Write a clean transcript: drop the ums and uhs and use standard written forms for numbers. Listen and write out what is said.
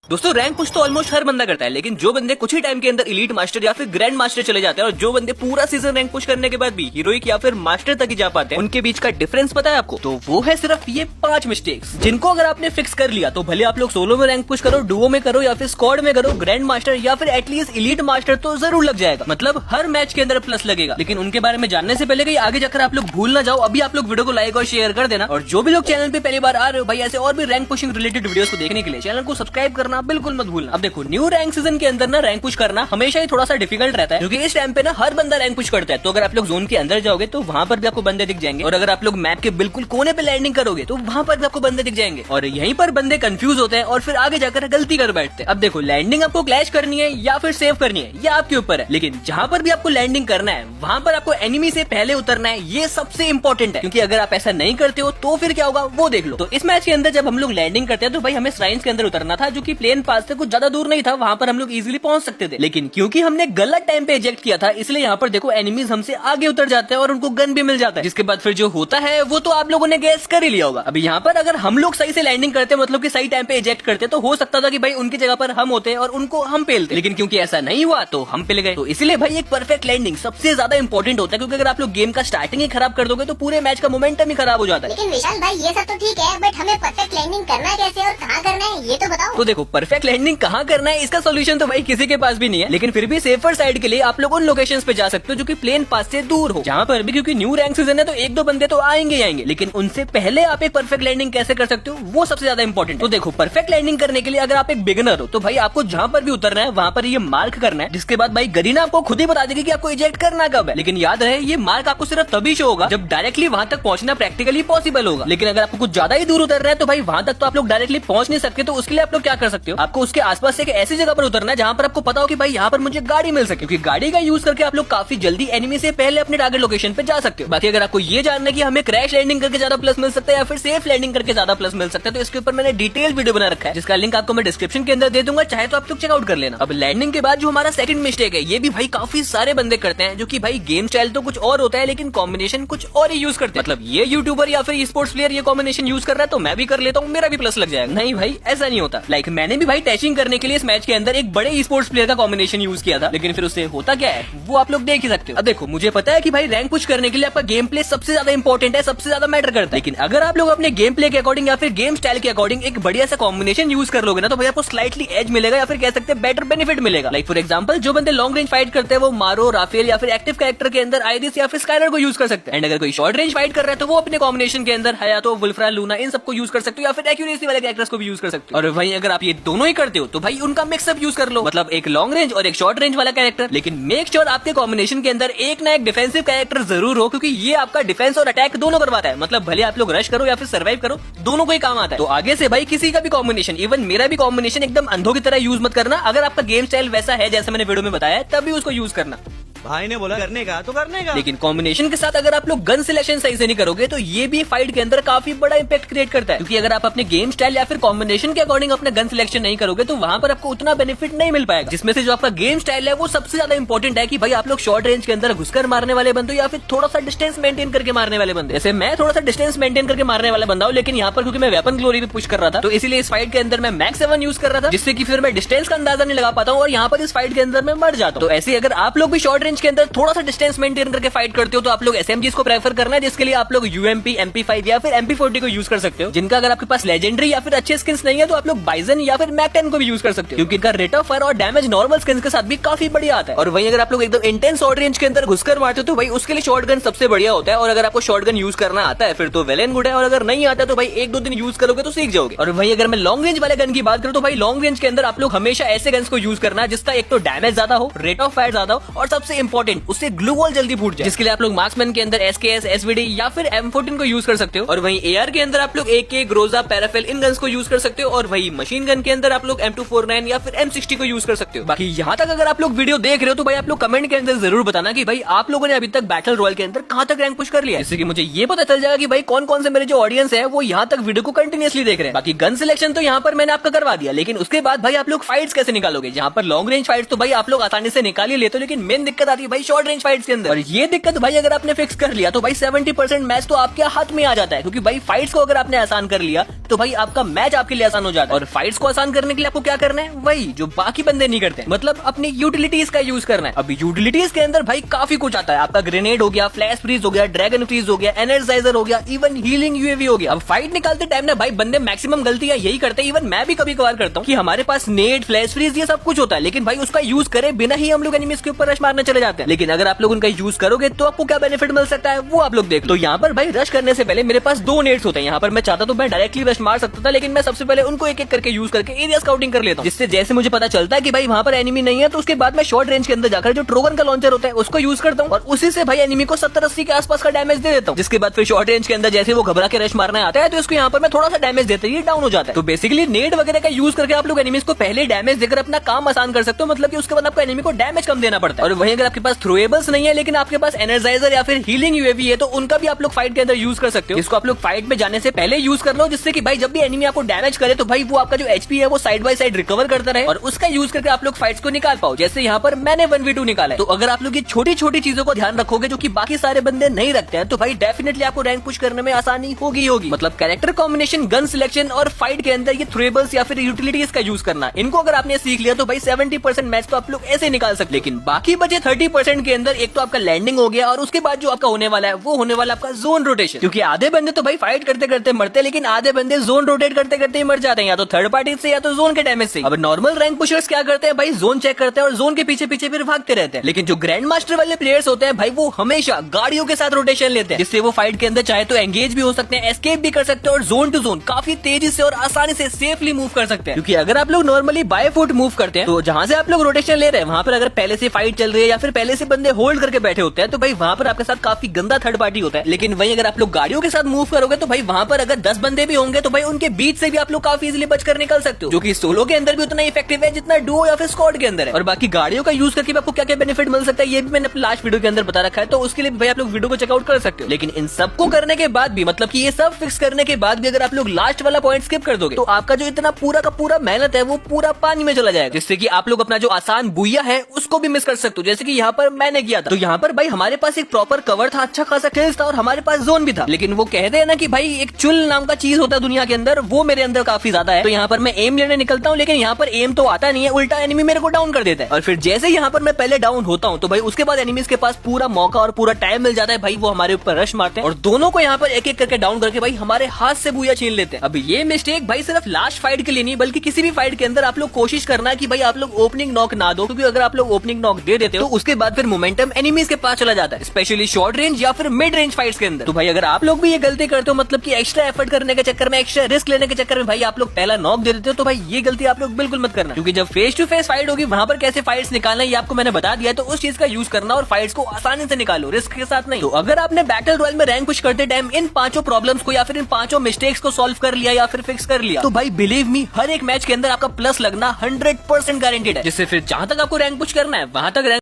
दोस्तों rank push तो almost हर बंदा करता है, लेकिन जो बंदे कुछ ही टाइम के अंदर एलीट मास्टर या फिर ग्रैंड मास्टर चले जाते हैं और जो बंदे पूरा सीजन रैंक पुश करने के बाद भी हीरोइक या फिर मास्टर तक ही जा पाते हैं, उनके बीच का डिफरेंस पता है आपको? तो वो है सिर्फ ये 5 मिस्टेक्स, जिनको अगर आपने फिक्स कर लिया तो भले आप लोग सोलो में रैंक पुश करो, डुओ में करो या फिर स्क्वाड में करो, ग्रैंड मास्टर या फिर एटलीस्ट एलीट मास्टर तो जरूर लग जाएगा। मतलब हर मैच के अंदर प्लस लगेगा। लेकिन उनके बारे में जानने से पहले कहीं आगे जाकर आप लोग भूल ना जाओ, अभी आप लोग वीडियो को लाइक और शेयर कर देना। और जो भी लोग चैनल पे पहली बार आ रहे हो भाई, ऐसे और भी रैंक पुशिंग रिलेटेड वीडियोस को देखने के लिए चैनल को सब्सक्राइब करना बिल्कुल मत भूलना। अब देखो न्यू रैंक सीजन के अंदर ना रैंक पुश करना हमेशा ही थोड़ा सा डिफिकल्ट रहता है, क्योंकि इस टाइम पे ना हर बंदा रैंक पुश करता है। तो अगर आप लोग जोन के अंदर जाओगे तो वहां पर भी आपको बंदे दिख जाएंगे, और अगर आप लोग मैप के बिल्कुल कोने पे लैंडिंग करोगे तो वहां पर भी आपको बंदे दिख जाएंगे, और यहीं पर बंदे कंफ्यूज होते हैं और फिर आगे जाकर गलती कर बैठते हैं। अब देखो लैंडिंग आपको क्लैश करनी है या फिर सेव करनी है, ये आपके ऊपर है। लेकिन जहां पर भी आपको लैंडिंग करना है वहां पर आपको एनिमी से पहले उतरना है, ये सबसे इंपॉर्टेंट है। क्योंकि अगर आप ऐसा नहीं करते हो तो फिर क्या होगा वो देख लो। तो इस मैच के अंदर जब हम लोग लैंडिंग करते हैं तो भाई हमें श्राइन्स के अंदर उतरना था, जो कि प्लेन पास से कुछ ज्यादा दूर नहीं था, वहां पर हम लोग इजीली पहुंच सकते थे। लेकिन क्योंकि हमने गलत टाइम पे इजेक्ट किया था, इसलिए यहाँ पर देखो एनिमीज हमसे आगे उतर जाते हैं और उनको गन भी मिल जाता है, जिसके बाद फिर जो होता है वो तो आप लोगों ने गैस कर ही लिया होगा। अभी यहाँ पर अगर हम लोग सही से लैंडिंग करते, मतलब कि सही टाइम पे इजेक्ट करते, तो हो सकता था कि भाई उनकी जगह पर हम होते और उनको हम पेलते। लेकिन क्योंकि ऐसा नहीं हुआ तो हम पेल गए। तो इसलिए भाई एक परफेक्ट लैंडिंग सबसे ज्यादा इंपॉर्टेंट होता है, क्योंकि अगर आप लोग गेम का स्टार्टिंग ही खराब कर दोगे तो पूरे मैच का मोमेंटम ही खराब हो जाता है। लेकिन विशाल भाई ये सब तो ठीक है, बट हमें परफेक्ट लैंडिंग करना कैसे और कहाँ करना है ये तो बताओ। तो देखो परफेक्ट लैंडिंग कहाँ करना है इसका सोल्यूशन तो भाई किसी के पास भी नहीं है, लेकिन फिर भी सेफर साइड के लिए आप लोग उन लोकेशंस पे जा सकते हो जो कि प्लेन पास से दूर हो, जहाँ पर भी क्योंकि न्यू रैंक सीजन है तो एक दो बंदे तो आएंगे ही आएंगे, लेकिन उनसे पहले आप एक परफेक्ट लैंडिंग कैसे कर सकते हो वो सबसे ज्यादा इंपॉर्टेंट। तो देखो परफेक्ट लैंडिंग करने के लिए अगर आप एक बिगिनर हो तो भाई आपको जहाँ पर भी उतरना है वहाँ पर ये मार्क करना है, जिसके बाद भाई गरीना आपको खुद ही बता देगी कि आपको इजेक्ट करना कब है। लेकिन याद रहे ये मार्क आपको सिर्फ तभी शो होगा जब डायरेक्टली वहाँ तक पहुंचना प्रैक्टिकली पॉसिबल होगा। लेकिन अगर आपको कुछ ज्यादा ही दूर उतरना है तो भाई वहाँ तक तो आप लोग डायरेक्टली पहुंच नहीं सकते। तो उसके लिए आप लोग क्या कर सकते हो, आपको उसके आसपास एक ऐसी जगह पर उतरना है जहाँ पर आपको पता हो कि भाई यहाँ पर मुझे गाड़ी मिल सके, क्योंकि गाड़ी का यूज करके आप लोग काफी जल्दी एनिमी से पहले अपने टारगेट लोकेशन पे जा सकते हो। बाकी अगर आपको ये जानना है कि हमें क्रैश लैंडिंग करके ज्यादा प्लस मिल सकता है या फिर सेफ लैंडिंग करके ज्यादा प्लस मिल सकता है, तो इसके ऊपर मैंने डिटेल वीडियो बना रखा है, जिसका लिंक आपको मैं डिस्क्रिप्शन के अंदर दे दूंगा, चाहे तो आप लोग चेकआउट कर लेना। अब लैंडिंग के बाद जो हमारा सेकंड मिस्टेक है, ये भी भाई काफी सारे बंदे करते हैं, जो कि भाई गेम स्टाइल तो कुछ और होता है लेकिन कॉम्बिनेशन कुछ और ही यूज करते हैं। मतलब ये यूट्यूबर या फिर स्पोर्ट्स प्लेयर ये कॉम्बिनेशन यूज कर रहा है तो मैं भी कर लेता हूँ, मेरा भी प्लस लग जाएगा। नहीं भाई ऐसा नहीं होता। लाइक मैंने भी भाई टैचिंग करने के लिए इस मैच के अंदर एक बड़े स्पोर्ट्स प्लेयर का कॉम्बिनेशन यूज किया था, लेकिन फिर उससे होता क्या है वो आप लोग देख ही सकते हो। अब देखो मुझे पता है कि भाई रैंक पुश करने के लिए आपका गेम प्ले सबसे ज्यादा इंपॉर्टेंट है, सबसे ज्यादा मैटर करता है, लेकिन अगर आप लोग अपने गेम प्ले के अकॉर्डिंग या फिर गेम स्टाइल के अकॉर्डिंग एक बढ़िया सा कॉम्बिनेशन यूज कर लोगे ना, तो भाई आपको स्लाइटली एज मिलेगा या फिर कह सकते हैं बेटर बेनिफिट मिलेगा। लाइक फॉर एग्जांपल जो बंदे लॉन्ग रेंज फाइट करते हैं वो मारो, राफेल या फिर एक्टिव कैरेक्टर के अंदर आइरिस या फिर स्काइलर को यूज कर सकते हैं। एंड अगर कोई शॉर्ट रेंज फाइट कर रहा है तो वो अपने कॉम्बिनेशन के अंदर हयातो, वुल्फ्रा, लूना इन सबको यूज कर सकते हो, या फिर एक्यूरेसी वाले कैरेक्टर्स को भी यूज कर सकते हो। और वहीं अगर आप ये दोनों ही करते हो तो भाई उनका मिक्सअप यूज कर लो, मतलब एक लॉन्ग रेंज और एक शॉर्ट रेंज वाला कैरेक्टर। लेकिन मेक श्योर आपके कॉम्बिनेशन के अंदर एक ना एक डिफेंसिव कैरेक्टर जरूर हो, क्योंकि ये आपका डिफेंस और अटैक दोनों करवाता है। मतलब भले आप लोग रश करो या फिर सर्वाइव करो, दोनों को ही काम आता है। तो आगे से भाई किसी का भी कॉम्बिनेशन, इवन मेरा भी कॉम्बिनेशन एकदम अंधों की तरह यूज मत करना। अगर आपका गेम स्टाइल वैसा है जैसे मैंने वीडियो में बताया तभी उसको यूज करना। भाई ने बोला करने का तो करने का। लेकिन कॉम्बिनेशन के साथ अगर आप लोग गन सिलेक्शन सही से नहीं करोगे तो ये भी फाइट के अंदर काफी बड़ा इंपैक्ट क्रिएट करता है, क्योंकि अगर आप अपने गेम स्टाइल या फिर कॉम्बिनेशन के अकॉर्डिंग अपने गन सिलेक्शन नहीं करोगे तो वहां पर आपको उतना बेनिफिट नहीं मिल पाएगा। जिसमें से जो आपका गेम स्टाइल है वो सबसे ज्यादा इंपॉर्टेंट है, कि भाई आप लोग शॉर्ट रेंज के अंदर घुसकर मारने वाले बंदे या फिर थोड़ा सा डिस्टेंस मेंटेन करके मारने वाले बंदे। जैसे मैं थोड़ा सा डिस्टेंस मेंटेन करके मारने वाला बंदा हूं, लेकिन यहाँ पर क्योंकि मैं वेपन ग्लोरी पे पुश कर रहा था तो इसीलिए इस फाइट के अंदर मैं मैक्स 7 यूज कर रहा था, जिससे कि फिर मैं डिस्टेंस का अंदाजा नहीं लगा पाता हूँ और यहाँ पर इस फाइट के अंदर मैं मर जाता हूँ। तो ऐसे अगर आप लोग भी शॉर्ट रेंज के अंदर थोड़ा सा डिस्टेंस मेंटेन करके फाइट करते हो तो आप लोग एसएमजीज को प्रेफर करना है, जिसके लिए आप लोग यूएमपी, MP5 या फिर MP40 को यूज कर सकते हो। जिनका अगर आपके पास लेजेंडरी या फिर अच्छे स्किन्स नहीं है तो आप लोग बाइजन या फिर मैक 10 को भी यूज कर सकते हो, क्योंकि इनका रेट ऑफ फायर और डैमेज नॉर्मल स्किन्स के साथ भी काफी बढ़िया आता है। और वहीं अगर आप लोग एकदम इंटेंस शॉर्ट रेंज के अंदर घुसकर मारते हो तो भाई उसके लिए शॉटगन सबसे बढ़िया होता है। और अगर आपको शॉटगन यूज करना आता है फिर तो वेल एंड गुड है, और अगर नहीं आता तो भाई 1-2 दिन यूज करोगे तो सीख जाओगे। और वहीं अगर मैं लॉन्ग रेंज वाले गन की बात करूं तो भाई लॉन्ग रेंज के अंदर आप लोग हमेशा ऐसे गन्स को यूज करना जिसका एक तो डैमेज ज्यादा हो, रेट ऑफ फायर ज्यादा हो, और सबसे इंपॉर्टेंट उससे ग्लू वॉल जल्दी फूट जाए, जिसके लिए आप लोग मार्क्समैन के अंदर SKS, SVD या फिर M14 को यूज कर सकते हो। और वहीं AR के अंदर आप लोग AK, ग्रोजा, पैराफेल इन गन्स को यूज कर सकते हो। और वहीं मशीन गन के अंदर आप लोग M249 या फिर M60 को यूज कर सकते हो। बाकी यहाँ तक अगर आप लोग वीडियो देख रहे हो तो भाई आप लोग कमेंट के अंदर जरूर बताना कि भाई आप लोगों ने अभी तक बैटल रॉयल के अंदर कहाँ तक रैंक पुश कर लिया है, जिससे कि मुझे ये पता चल जाएगा कि भाई कौन कौन से मेरे जो ऑडियंस है वो यहाँ तक वीडियो को कंटिन्यूअसली देख रहे हैं। बाकी गन सिलेक्शन तो यहाँ पर मैंने आपका करवा दिया, लेकिन उसके बाद भाई आप लोग फाइट्स कैसे निकालोगे? जहाँ पर लॉन्ग रेंज फाइट्स तो भाई आप लोग आसानी से निकाल ही लेते हो, लेकिन मेन दिक्कत दिक्कत आती है भाई शॉर्ट रेंज फाइट्स के अंदर। और ये दिक्कत भाई अगर आपने फिक्स कर लिया तो भाई 70% मैच तो आपके हाथ में आ जाता है, क्योंकि भाई फाइट्स को अगर आपने आसान कर लिया तो भाई आपका मैच आपके लिए आसान हो जाता है। और फाइट्स को आसान करने के लिए आपको क्या करना है, वही जो बाकी बंदे नहीं करते, मतलब अपनी यूटिलिटीज का यूज करना है। अब यूटिलिटीज के अंदर भाई काफी कुछ आता है, आपका ग्रेनेड हो गया, फ्लैश फ्रीज हो गया, ड्रैगन फ्रीज हो गया, एनर्जाइजर हो गया, इवन हीलिंग यूएवी हो गया। अब फाइट निकालते टाइम ना भाई बंदे मैक्सिमम गलतियां यही करते हैं, इवन मैं भी कभी कभार करता हूँ कि हमारे पास नेट, फ्लैश फ्रीज ये सब कुछ होता है, लेकिन भाई उसका यूज करे बिना ही हम लोग एनिमीज के ऊपर रश मारने चले जाते हैं। लेकिन अगर आप लोग उनका यूज करोगे तो आपको क्या बेनिफिट मिल सकता है वो आप लोग देख लो। तो यहाँ पर भाई रश करने से पहले मेरे पास 2 नेट्स होते हैं। यहाँ पर मैं चाहता तो मैं डायरेक्टली रश मार सकता था, लेकिन मैं सबसे पहले उनको एक एक करके यूज करके एरिया स्काउटिंग कर लेता हूँ, जिससे जैसे मुझे पता चलता है कि भाई वहाँ पर एनिमी नहीं है तो उसके बाद मैं शॉर्ट रेंज के अंदर जाकर जो ट्रोगन का लॉन्चर होता है उसको यूज करता हूँ और उसी से भाई एनिमी को 70-80 के आसपास का डैमेज दे देता हूँ। जिसके बाद फिर शॉर्ट रेंज के अंदर जैसे वो घबरा के रश मारने आता है तो इसको यहाँ पर मैं थोड़ा सा डैमेज देते ही डाउन हो जाता है। तो बेसिकली नेट वगैरह का यूज करके आप लोग एनिमीज को पहले डैमेज देकर अपना काम आसान कर सकते हो, मतलब कि उसके बाद आपको एनिमी को डैमेज कम देना पड़ता है। और वहीं अगर आपके पास थ्रोएबल्स नहीं है लेकिन आपके पास एनर्जाइजर या फिर हीलिंग यूएवी है तो उनका भी आप लोग फाइट के अंदर यूज कर सकते हो। इसको आप लोग फाइट में जाने से पहले यूज कर लो, जिससे कि भाई जब भी एनिमी आपको डैमेज करे तो भाई वो आपका जो एचपी है वो साइड बाय साइड रिकवर करता रहे और उसका यूज करके आप लोग फाइट्स को निकाल पाओ। जैसे यहाँ पर मैंने 1v2 निकाला है। तो अगर आप लोग ये छोटी छोटी चीजों को ध्यान रखोगे जो कि बाकी सारे बंदे नहीं रखते हैं तो भाई डेफिनेटली आपको रैंक पुश करने में आसानी होगी। मतलब कैरेक्टर कॉम्बिनेशन, गन सिलेक्शन और फाइट के अंदर ये थ्रोएबल्स या फिर यूटिलिटीज का यूज करना, इनको अगर आपने सीख लिया तो भाई 70% मैच तो आप लोग ऐसे निकाल सकते। लेकिन बाकी बचे 30% के अंदर एक तो आपका लैंडिंग हो गया और उसके बाद जो आपका होने वाला है वो होने वाला आपका जोन रोटेशन, क्योंकि आधे बंदे तो भाई फाइट करते करते मरते हैं लेकिन आधे बंदे जोन रोटेट करते करते ही मर जाते हैं, या तो थर्ड पार्टी से या तो जोन के डैमेज से। अब नॉर्मल रैंक पुशर्स क्या करते हैं भाई, जोन चेक करते हैं और जोन के पीछे पीछे फिर भागते रहते हैं। लेकिन जो ग्रैंड मास्टर वाले प्लेयर्स होते हैं भाई वो हमेशा गाड़ियों के साथ रोटेशन लेते हैं, जिससे वो फाइट के अंदर चाहे तो एंगेज भी हो सकते हैं, एस्केप भी कर सकते हैं और जोन टू जोन काफी तेजी से और आसानी से सेफली मूव कर सकते हैं। क्योंकि अगर आप लोग नॉर्मली बाय फुट मूव करते हैं तो जहां से आप लोग रोटेशन ले रहे हैं वहां पर अगर पहले से फाइट चल रही है या फिर पहले से बंदे होल्ड करके बैठे होते हैं तो भाई वहां पर आपके साथ काफी गंदा थर्ड पार्टी होता है। लेकिन वहीं अगर आप लोग गाड़ियों के साथ मूव करोगे तो भाई वहां पर अगर 10 बंदे भी होंगे तो भाई उनके बीच से भी आप लोग काफी इजीली बचकर निकल सकते हो, जो कि सोलो के अंदर भी उतना इफेक्टिव है जितना डुओ या फिर स्क्वाड के अंदर है। और बाकी गाड़ियों का यूज करके आपको क्या क्या बेनिफिट मिल सकता है ये भी मैंने अपने लास्ट वीडियो के अंदर बता रखा है, तो उसके लिए भाई आप लोग वीडियो को चेकआउट कर सकते हो। लेकिन इन सबको करने के बाद भी, मतलब कि ये सब फिक्स करने के बाद भी अगर आप लोग लास्ट वाला पॉइंट स्किप कर दोगे तो आपका जो इतना पूरा का पूरा मेहनत है वो पूरा पानी में चला जाएगा, जिससे कि आप लोग अपना जो आसान बुइया है उसको भी मिस कर सकते हो, जैसे कि यहाँ पर मैंने किया था। तो यहाँ पर भाई हमारे पास एक प्रॉपर कवर था, अच्छा खासा किल्स था और हमारे पास जोन भी था, लेकिन वो कहते हैं ना कि भाई एक चुल नाम का चीज होता है दुनिया के अंदर, वो मेरे अंदर काफी ज्यादा है। तो यहाँ पर मैं एम लेने निकलता हूँ लेकिन यहाँ पर एम तो आता नहीं है, उल्टा एनिमी मेरे को डाउन कर देता है। और फिर जैसे यहाँ पर मैं पहले डाउन होता हूँ तो भाई उसके बाद एनिमीज के पास पूरा मौका और पूरा टाइम मिल जाता है, भाई वो हमारे ऊपर रश मारते हैं और दोनों को यहाँ पर एक एक करके डाउन करके भाई हमारे हाथ से बुया छीन लेते हैं। अब ये मिस्टेक भाई सिर्फ लास्ट फाइट के लिए नहीं बल्कि किसी भी फाइट के अंदर आप लोग कोशिश करना है कि भाई आप लोग ओपनिंग नॉक ना दो, क्योंकि अगर आप लोग ओपनिंग नॉक दे देते हो तो उसके बाद फिर मोमेंटम एनिमीज के पास चला जाता है, स्पेशली शॉर्ट रेंज या फिर मिड रेंज फाइट्स के अंदर। तो भाई अगर आप लोग भी ये गलती करते हो, मतलब कि एक्स्ट्रा एफर्ट करने के चक्कर में, एक्स्ट्रा रिस्क लेने के चक्कर में भाई आप लोग पहला नॉक दे देते हो, तो भाई ये गलती आप लोग बिल्कुल मत करना, क्योंकि जब फेस टू फेस फाइट होगी वहां पर कैसे फाइट्स निकालना ये आपको मैंने बता दिया है, तो उस चीज का यूज करना और फाइट्स को आसानी से निकालो, रिस्क के साथ नहीं। तो अगर आपने बैटल रॉयल में रैंक पुश करते टाइम इन 5 प्रॉब्लम्स को या फिर इन 5 मिस्टेक्स को सॉल्व कर लिया या फिर फिक्स कर लिया तो भाई बिलीव मी हर एक मैच के अंदर आपका प्लस लगना 100% गारंटेड है, जिससे फिर जहां तक आपको रैंक पुश करना है वहां तक रैंक